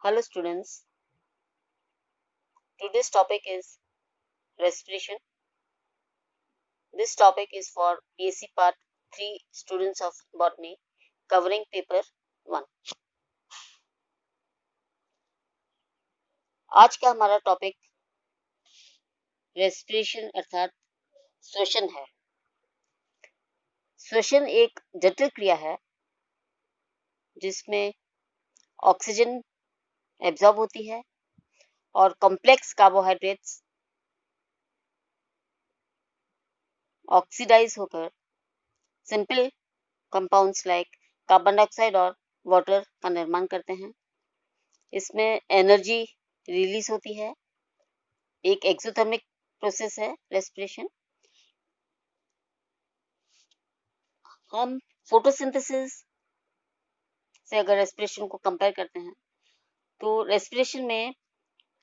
Hello students, today's topic is respiration. This topic is for BSc Part 3 students of Botany covering paper 1. आज का हमारा topic respiration अर्थात श्वसन है। श्वसन एक जटिल क्रिया है जिसमें ऑक्सीजन एब्जॉर्ब होती है और कॉम्प्लेक्स कार्बोहाइड्रेट्स ऑक्सीडाइज होकर simple compounds like carbon dioxide और वाटर का निर्माण करते हैं। इसमें एनर्जी रिलीज होती है। एक एक्सोथर्मिक प्रोसेस है रेस्पिरेशन। हम फोटोसिंथेसिस से अगर रेस्पिरेशन को कंपेयर करते हैं तो रेस्पिरेशन में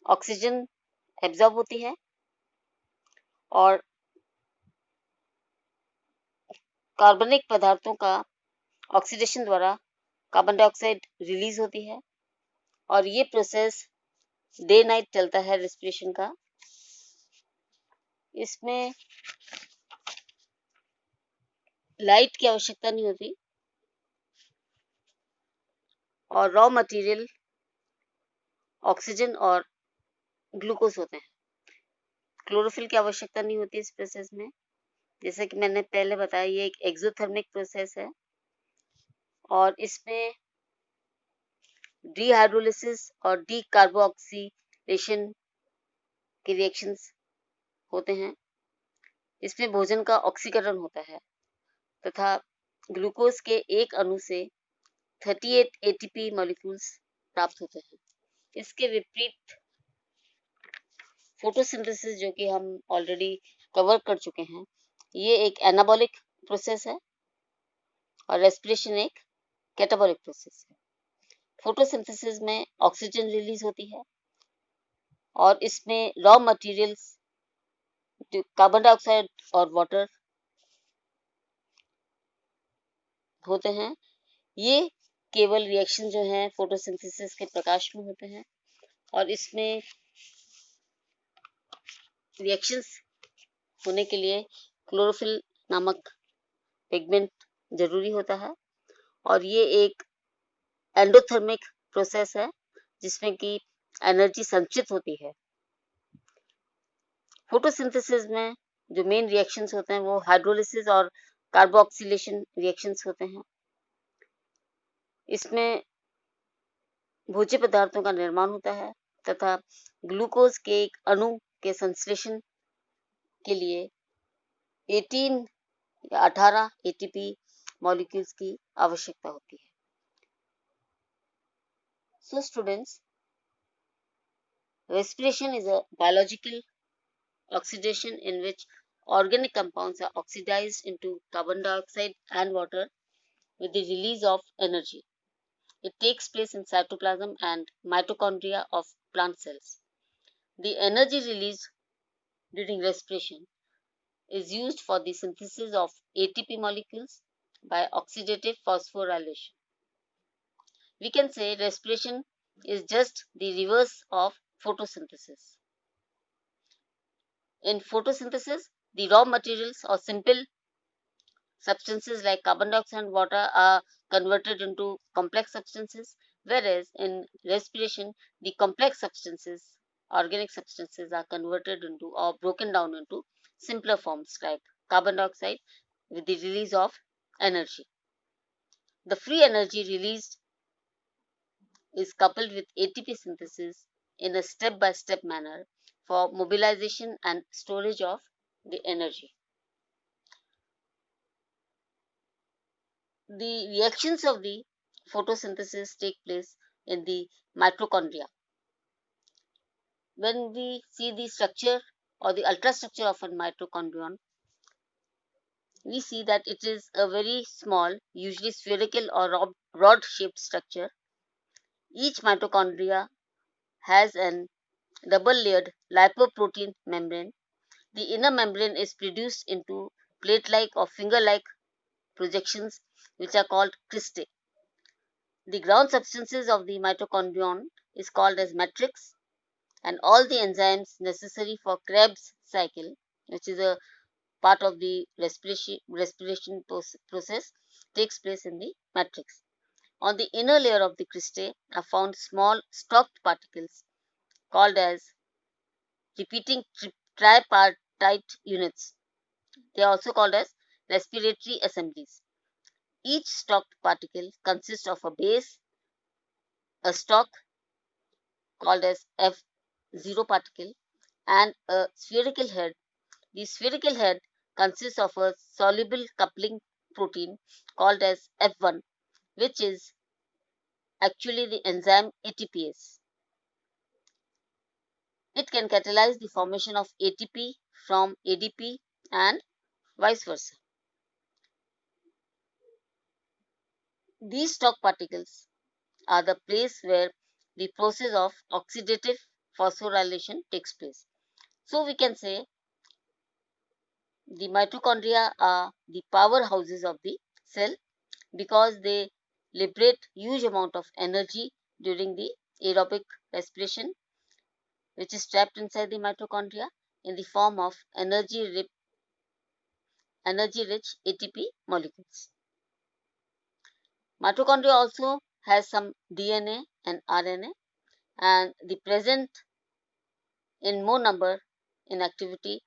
ऑक्सीजन एब्जॉर्ब होती है और कार्बनिक पदार्थों का ऑक्सीडेशन द्वारा कार्बन डाइऑक्साइड रिलीज होती है और ये प्रोसेस डे नाइट चलता है रेस्पिरेशन का। इसमें लाइट की आवश्यकता नहीं होती और रॉ मटेरियल ऑक्सीजन और ग्लूकोज होते हैं। क्लोरोफिल की आवश्यकता नहीं होती इस प्रोसेस में। जैसे कि मैंने पहले बताया, ये एक एक्सोथर्मिक प्रोसेस है और इसमें डीहाइड्रोलिसिस और डीकार्बोक्सिलेशन के रिएक्शंस होते हैं। इसमें भोजन का ऑक्सीकरण होता है तथा ग्लूकोज के एक अणु से 38 एटीपी मॉलिक्यूल्स प्राप्त होते हैं। इसके विपरीत फोटोसिंथेसिस, जो कि हम ऑलरेडी कवर कर चुके हैं, ये एक एनाबॉलिक प्रोसेस है और रेस्पिरेशन एक कैटाबॉलिक प्रोसेस है। फोटोसिंथेसिस में ऑक्सीजन रिलीज होती है और इसमें रॉ मटेरियल्स कार्बन डाइऑक्साइड और वाटर होते हैं। ये केवल रिएक्शन जो हैं फोटोसिंथेसिस के प्रकाश में होते हैं और इसमें रिएक्शंस होने के लिए क्लोरोफिल नामक पिगमेंट जरूरी होता है और ये एक एंडोथर्मिक प्रोसेस है जिसमें कि एनर्जी संचित होती है। फोटोसिंथेसिस में जो मेन रिएक्शंस होते हैं वो हाइड्रोलिसिस और कार्बोक्सिलेशन रिएक्शंस होते हैं। इसमें भोज्य पदार्थों का निर्माण होता है तथा ग्लूकोज के एक अणु के संश्लेषण के लिए 18 एटीपी मॉलिक्यूल्स की आवश्यकता होती है। So students, respiration is a biological oxidation in which organic compounds are oxidized into carbon dioxide and water with the release of energy. It takes place in cytoplasm and mitochondria of plant cells. The energy released during respiration is used for the synthesis of ATP molecules by oxidative phosphorylation. We can say respiration is just the reverse of photosynthesis. In photosynthesis, the raw materials or simple substances like carbon dioxide and water are converted into complex substances, whereas in respiration, the complex substances, organic substances, are converted into or broken down into simpler forms like carbon dioxide with the release of energy. The free energy released is coupled with ATP synthesis in a step-by-step manner for mobilization and storage of the energy. The reactions of the photosynthesis take place in the mitochondria. When we see the structure or the ultrastructure of a mitochondrion, we see that it is a very small, usually spherical or rod-shaped structure. Each mitochondria has an double-layered lipoprotein membrane. The inner membrane is produced into plate-like or finger-like projections which are called cristae. The ground substances of the mitochondrion is called as matrix, and all the enzymes necessary for Krebs cycle, which is a part of the respiration process, takes place in the matrix. On the inner layer of the cristae are found small stalked particles called as repeating tripartite units. They are also called as respiratory assemblies. Each stalked particle consists of a base, a stalk called as F0 particle, and a spherical head. The spherical head consists of a soluble coupling protein called as F1, which is actually the enzyme ATPase. It can catalyze the formation of ATP from ADP and vice versa. These stalk particles are the place where the process of oxidative phosphorylation takes place. So we can say the mitochondria are the powerhouses of the cell because they liberate huge amount of energy during the aerobic respiration, which is trapped inside the mitochondria in the form of energy-rich ATP molecules. Mitochondria also has some DNA and RNA, and the present in more number in activity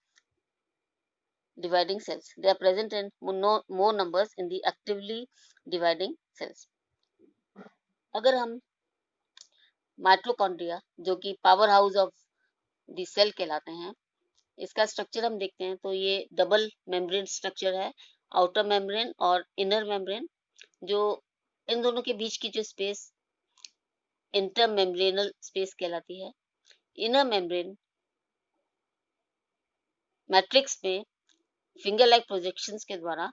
dividing cells. They are present in more numbers in the actively dividing cells. अगर हम mitochondria जो कि power house of the cell कहलाते हैं, इसका structure हम देखते हैं तो ये डबल मेम्ब्रेन स्ट्रक्चर है, आउटर मेम्ब्रेन और इनर मेम्ब्रेन। जो इन दोनों के बीच की जो स्पेस इंटर मेम्ब्रेनल स्पेस कहलाती है। इनर मेम्ब्रेन मैट्रिक्स में फिंगर लाइक प्रोजेक्शंस के द्वारा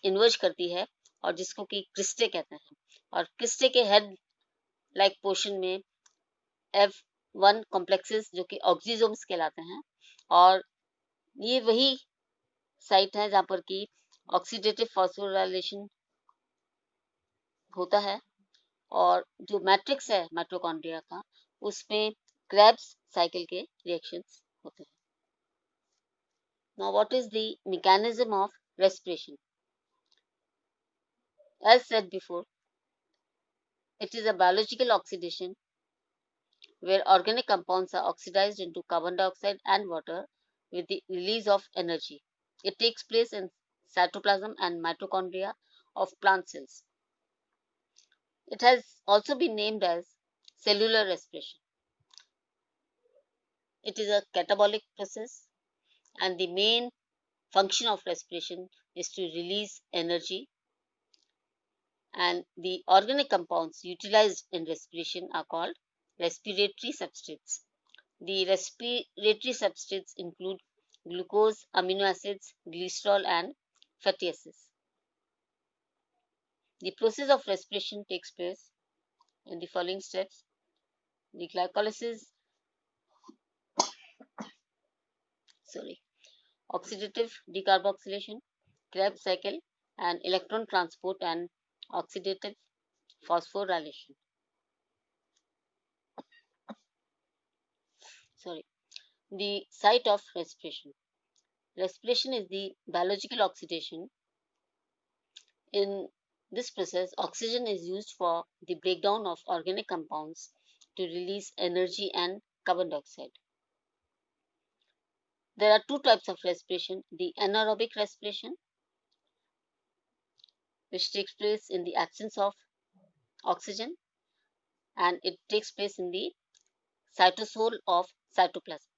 इन्वर्ज करती है और जिसको कि क्रिस्टे कहते हैं, और क्रिस्टे के हेड लाइक पोर्शन में F1 कॉम्प्लेक्सेस जो कि ऑक्सीजोम्स कहलाते हैं, और ये वही साइट है जहाँ पर कि ऑक्सीडेटिव फॉस्फोराइलेशन होता है, और जो मैट्रिक्स है माइटोकॉन्ड्रिया का उसमें क्रेब्स साइकिल के रिएक्शंस होते हैं। Now what is the mechanism of respiration? As said before, it is a biological oxidation where organic compounds are oxidized into carbon dioxide and water with the release of energy. It takes place in cytoplasm and mitochondria of plant cells. It has also been named as cellular respiration. It is a catabolic process, and the main function of respiration is to release energy, and the organic compounds utilized in respiration are called respiratory substrates. The respiratory substrates include glucose, amino acids, glycerol, and fatty acids. The process of respiration takes place in the following steps: the glycolysis, oxidative decarboxylation, Krebs cycle, and electron transport and oxidative phosphorylation. The site of respiration. Respiration is the biological oxidation. In this process, oxygen is used for the breakdown of organic compounds to release energy and carbon dioxide. There are two types of respiration: the anaerobic respiration, which takes place in the absence of oxygen, and it takes place in the cytosol of cytoplasm.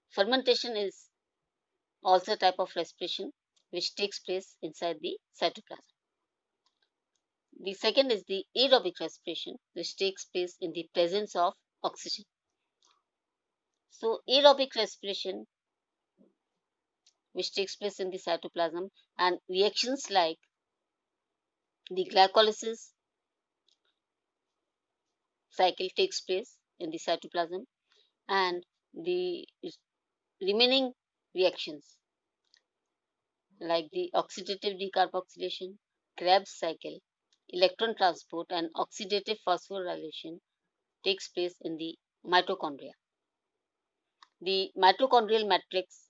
Fermentation is also a type of respiration which takes place inside the cytoplasm. The second is the aerobic respiration, which takes place in the presence of oxygen. So aerobic respiration, which takes place in the cytoplasm, and reactions like the glycolysis cycle takes place in the cytoplasm, and the remaining reactions like the oxidative decarboxylation, Krebs cycle, electron transport and oxidative phosphorylation takes place in the mitochondria. The mitochondrial matrix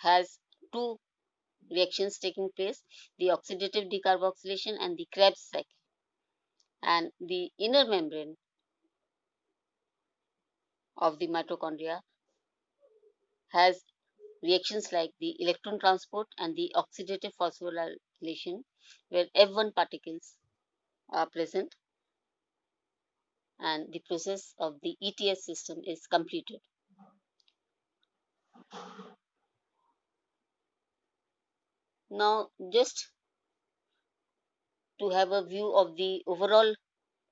has two reactions taking place, the oxidative decarboxylation and the Krebs cycle. And the inner membrane of the mitochondria has reactions like the electron transport and the oxidative phosphorylation, where F1 particles are present and the process of the ETS system is completed. Now, just to have a view of the overall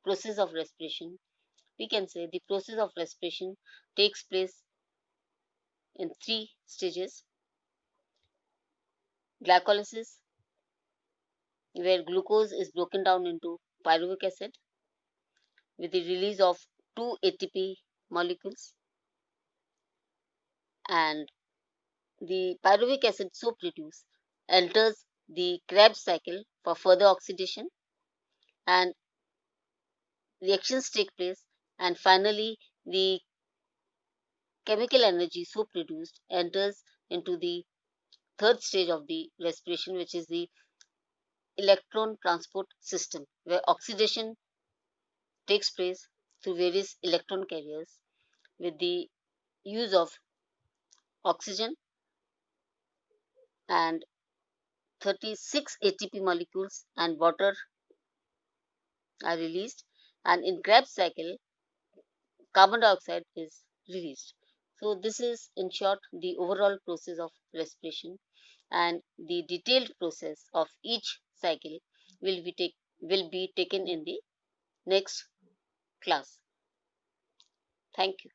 process of respiration, we can say the process of respiration takes place in three stages: glycolysis, where glucose is broken down into pyruvic acid with the release of two ATP molecules, and the pyruvic acid so produced enters the Krebs cycle for further oxidation, and reactions take place, and finally the chemical energy so produced enters into the third stage of the respiration, which is the electron transport system, where oxidation takes place through various electron carriers with the use of oxygen, and 36 ATP molecules and water are released, and in Krebs cycle carbon dioxide is released. So this is in short the overall process of respiration, and the detailed process of each cycle will be taken in the next class. Thank you.